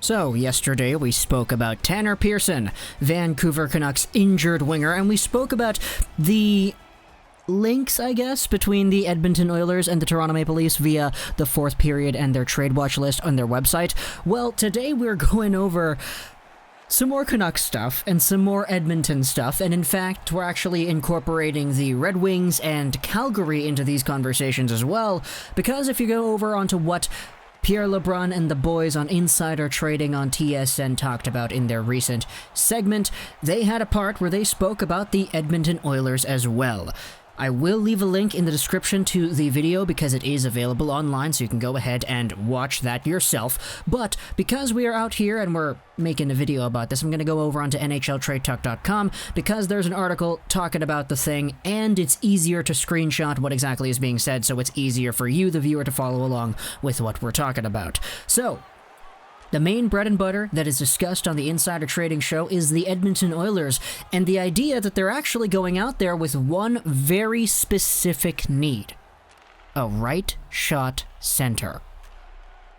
So, yesterday we spoke about Tanner Pearson, Vancouver Canucks injured winger, and we spoke about the links, I guess, between the Edmonton Oilers and the Toronto Maple Leafs via the fourth period and their trade watch list on their website. Well, today we're going over some more Canucks stuff and some more Edmonton stuff, and in fact, we're actually incorporating the Red Wings and Calgary into these conversations as well, because if you go over onto what Pierre LeBrun and the boys on Insider Trading on TSN talked about in their recent segment, they had a part where they spoke about the Edmonton Oilers as well. I will leave a link in the description to the video because it is available online, so you can go ahead and watch that yourself. But because we are out here and we're making a video about this, I'm going to go over onto NHLTradeTalk.com because there's an article talking about the thing, and it's easier to screenshot what exactly is being said, so it's easier for you, the viewer, to follow along with what we're talking about. So, the main bread and butter that is discussed on the Insider Trading show is the Edmonton Oilers, and the idea that they're actually going out there with one very specific need: a right shot center.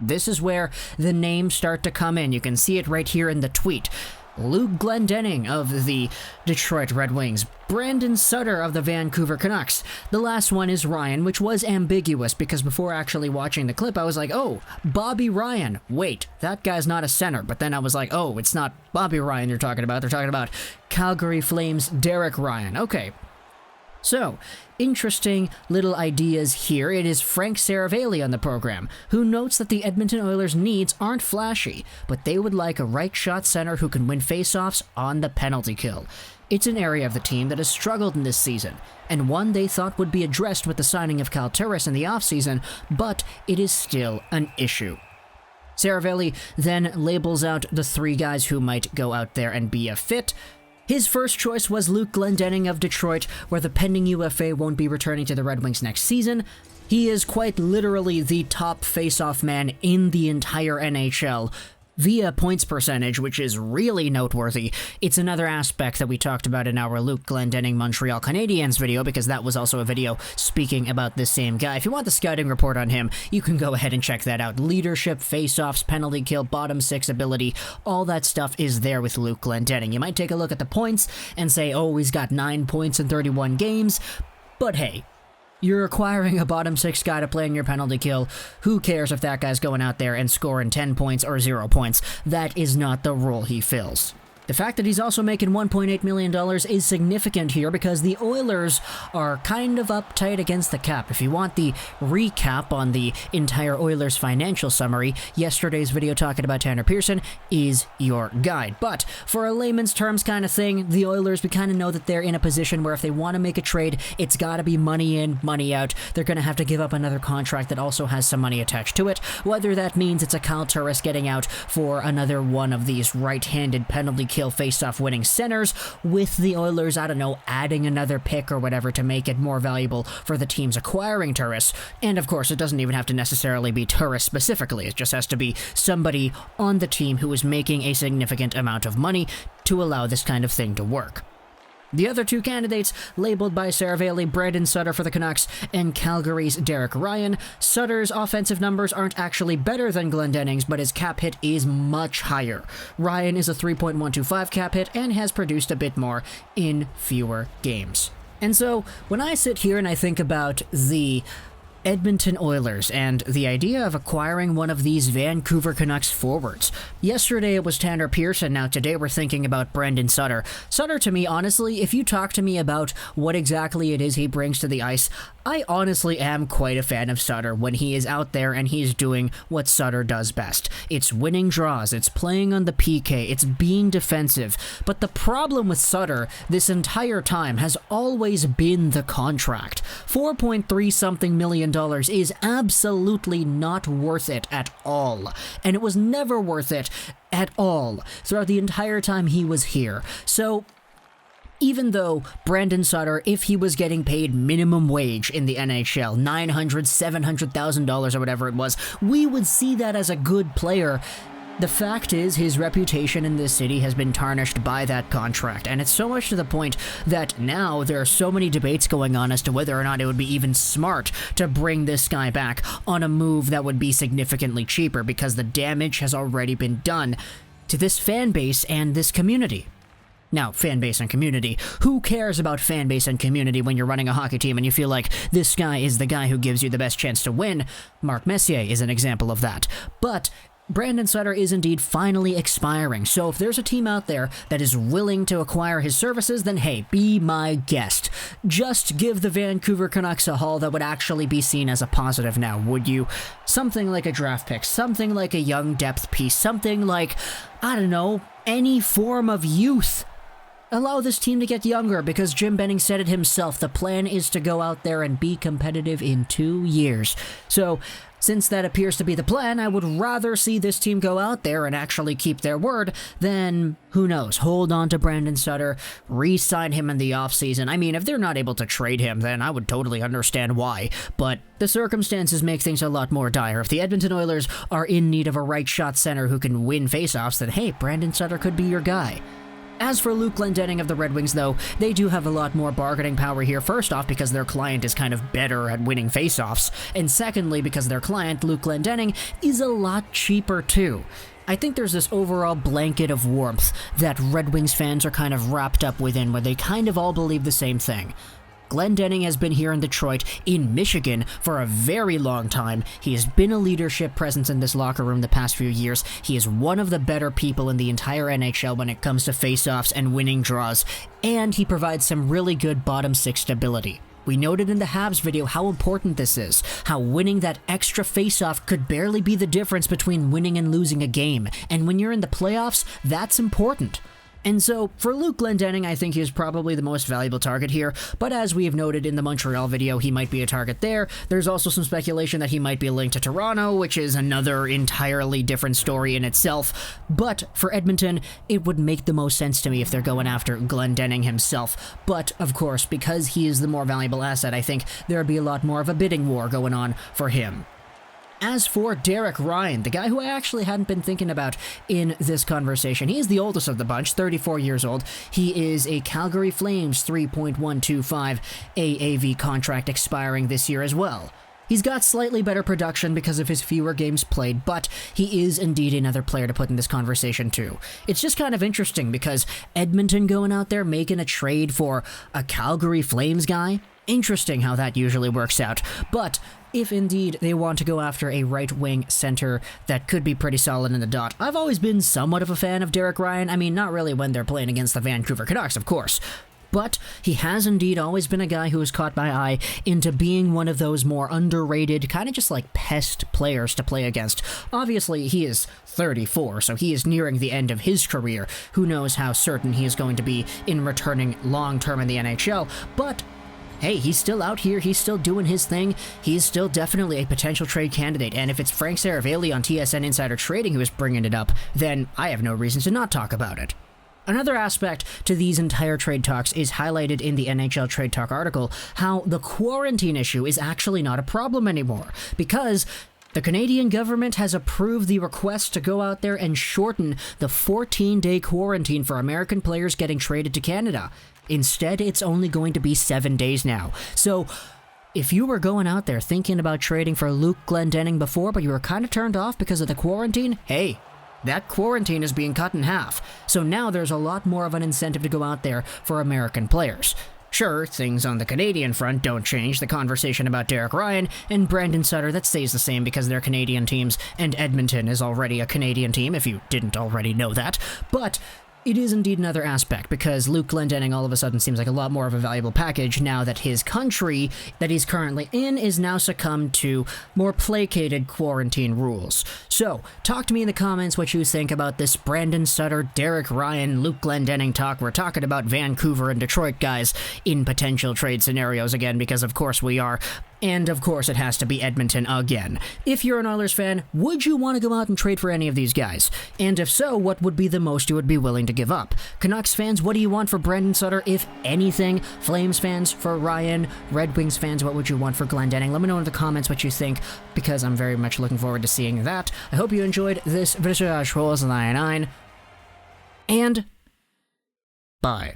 This is where the names start to come in. You can see it right here in the tweet. Luke Glendening of the Detroit Red Wings, Brandon Sutter of the Vancouver Canucks. The last one is Ryan, which was ambiguous because before actually watching the clip, I was like, oh, Bobby Ryan. Wait, that guy's not a center. But then I was like, oh, it's not Bobby Ryan they're talking about. They're talking about Calgary Flames Derek Ryan. Okay. So, interesting little ideas here. It is Frank Seravalli on the program, who notes that the Edmonton Oilers' needs aren't flashy, but they would like a right-shot center who can win faceoffs on the penalty kill. It's an area of the team that has struggled in this season, and one they thought would be addressed with the signing of Cal Turris in the offseason, but it is still an issue. Seravalli then labels out the three guys who might go out there and be a fit. His first choice was Luke Glendening of Detroit, where the pending UFA won't be returning to the Red Wings next season. He is quite literally the top face-off man in the entire NHL, via points percentage, which is really noteworthy. It's another aspect that we talked about in our Luke Glendening Montreal Canadiens video, because that was also a video speaking about this same guy. If you want the scouting report on him, you can go ahead and check that out. Leadership, face-offs, penalty kill, bottom six ability, all that stuff is there with Luke Glendening. You might take a look at the points and say, oh, he's got 9 points in 31 games, but hey, you're acquiring a bottom six guy to play in your penalty kill. Who cares if that guy's going out there and scoring 10 points or 0 points? That is not the role he fills. The fact that he's also making $1.8 million is significant here because the Oilers are kind of uptight against the cap. If you want the recap on the entire Oilers financial summary, yesterday's video talking about Tanner Pearson is your guide. But for a layman's terms kind of thing, the Oilers, we kind of know that they're in a position where if they want to make a trade, it's got to be money in, money out. They're going to have to give up another contract that also has some money attached to it, whether that means it's a Cal Turris getting out for another one of these right-handed penalty kill face-off winning centers, with the Oilers, I don't know, adding another pick or whatever to make it more valuable for the teams acquiring Turris. And of course, it doesn't even have to necessarily be Turris specifically. It just has to be somebody on the team who is making a significant amount of money to allow this kind of thing to work. The other two candidates, labeled by Seravalli, Brandon Sutter for the Canucks and Calgary's Derek Ryan. Sutter's offensive numbers aren't actually better than Glendening's, but his cap hit is much higher. Ryan is a 3.125 cap hit and has produced a bit more in fewer games. And so, when I sit here and I think about the Edmonton Oilers and the idea of acquiring one of these Vancouver Canucks forwards. Yesterday it was Tanner Pearson, now today we're thinking about Brandon Sutter. Sutter, to me, honestly, if you talk to me about what exactly it is he brings to the ice, I honestly am quite a fan of Sutter when he is out there and he's doing what Sutter does best. It's winning draws, it's playing on the PK, it's being defensive. But the problem with Sutter this entire time has always been the contract. $4.3-something million is absolutely not worth it at all. And it was never worth it at all throughout the entire time he was here. So, even though Brandon Sutter, if he was getting paid minimum wage in the NHL, $900,000, $700,000 or whatever it was, we would see that as a good player. The fact is, his reputation in this city has been tarnished by that contract, and it's so much to the point that now there are so many debates going on as to whether or not it would be even smart to bring this guy back on a move that would be significantly cheaper, because the damage has already been done to this fan base and this community. Now, fan base and community. Who cares about fan base and community when you're running a hockey team and you feel like this guy is the guy who gives you the best chance to win? Mark Messier is an example of that. But Brandon Sutter is indeed finally expiring, so if there's a team out there that is willing to acquire his services, then hey, be my guest. Just give the Vancouver Canucks a haul that would actually be seen as a positive now, would you? Something like a draft pick, something like a young depth piece, something like, I don't know, any form of youth. Allow this team to get younger, because Jim Benning said it himself, the plan is to go out there and be competitive in 2 years. So, since that appears to be the plan, I would rather see this team go out there and actually keep their word than, who knows, hold on to Brandon Sutter, re-sign him in the offseason. I mean, if they're not able to trade him, then I would totally understand why, but the circumstances make things a lot more dire. If the Edmonton Oilers are in need of a right-shot center who can win faceoffs, then hey, Brandon Sutter could be your guy. As for Luke Glendening of the Red Wings, though, they do have a lot more bargaining power here, first off because their client is kind of better at winning faceoffs, and secondly because their client, Luke Glendening, is a lot cheaper too. I think there's this overall blanket of warmth that Red Wings fans are kind of wrapped up within, where they kind of all believe the same thing. Glendening has been here in Detroit, in Michigan, for a very long time. He has been a leadership presence in this locker room the past few years. He is one of the better people in the entire NHL when it comes to faceoffs and winning draws, and he provides some really good bottom six stability. We noted in the Habs video how important this is, how winning that extra faceoff could barely be the difference between winning and losing a game, and when you're in the playoffs, that's important. And so, for Luke Glendening, I think he is probably the most valuable target here, but as we have noted in the Montreal video, he might be a target there. There's also some speculation that he might be linked to Toronto, which is another entirely different story in itself. But for Edmonton, it would make the most sense to me if they're going after Glendening himself. But, of course, because he is the more valuable asset, I think there would be a lot more of a bidding war going on for him. As for Derek Ryan, the guy who I actually hadn't been thinking about in this conversation, he is the oldest of the bunch, 34 years old. He is a Calgary Flames 3.125 AAV contract expiring this year as well. He's got slightly better production because of his fewer games played, but he is indeed another player to put in this conversation too. It's just kind of interesting because Edmonton going out there making a trade for a Calgary Flames guy, interesting how that usually works out, but if indeed they want to go after a right-wing center that could be pretty solid in the dot. I've always been somewhat of a fan of Derek Ryan. I mean, not really when they're playing against the Vancouver Canucks, of course. But he has indeed always been a guy who has caught my eye into being one of those more underrated, kind of just like pest players to play against. Obviously, he is 34, so he is nearing the end of his career. Who knows how certain he is going to be in returning long-term in the NHL, but hey, he's still out here, he's still doing his thing, he's still definitely a potential trade candidate, and if it's Frank Seravalli on TSN Insider Trading who is bringing it up, then I have no reason to not talk about it. Another aspect to these entire trade talks is highlighted in the NHL Trade Talk article, how the quarantine issue is actually not a problem anymore, because the Canadian government has approved the request to go out there and shorten the 14-day quarantine for American players getting traded to Canada. Instead, it's only going to be 7 days now. So, if you were going out there thinking about trading for Luke Glendening before, but you were kind of turned off because of the quarantine, hey, that quarantine is being cut in half. So now there's a lot more of an incentive to go out there for American players. Sure, things on the Canadian front don't change. The conversation about Derek Ryan and Brandon Sutter, that stays the same because they're Canadian teams, and Edmonton is already a Canadian team, if you didn't already know that. But it is indeed another aspect, because Luke Glendening all of a sudden seems like a lot more of a valuable package now that his country that he's currently in is now succumbed to more placated quarantine rules. So, talk to me in the comments what you think about this Brandon Sutter, Derek Ryan, Luke Glendening talk. We're talking about Vancouver and Detroit guys in potential trade scenarios again, because of course we are. And of course it has to be Edmonton again. If you're an Oilers fan, would you want to go out and trade for any of these guys? And if so, what would be the most you would be willing to to give up. Canucks fans, what do you want for Brandon Sutter, if anything? Flames fans for Ryan. Red Wings fans, what would you want for Glendening? Let me know in the comments what you think, because I'm very much looking forward to seeing that. I hope you enjoyed this video, and bye.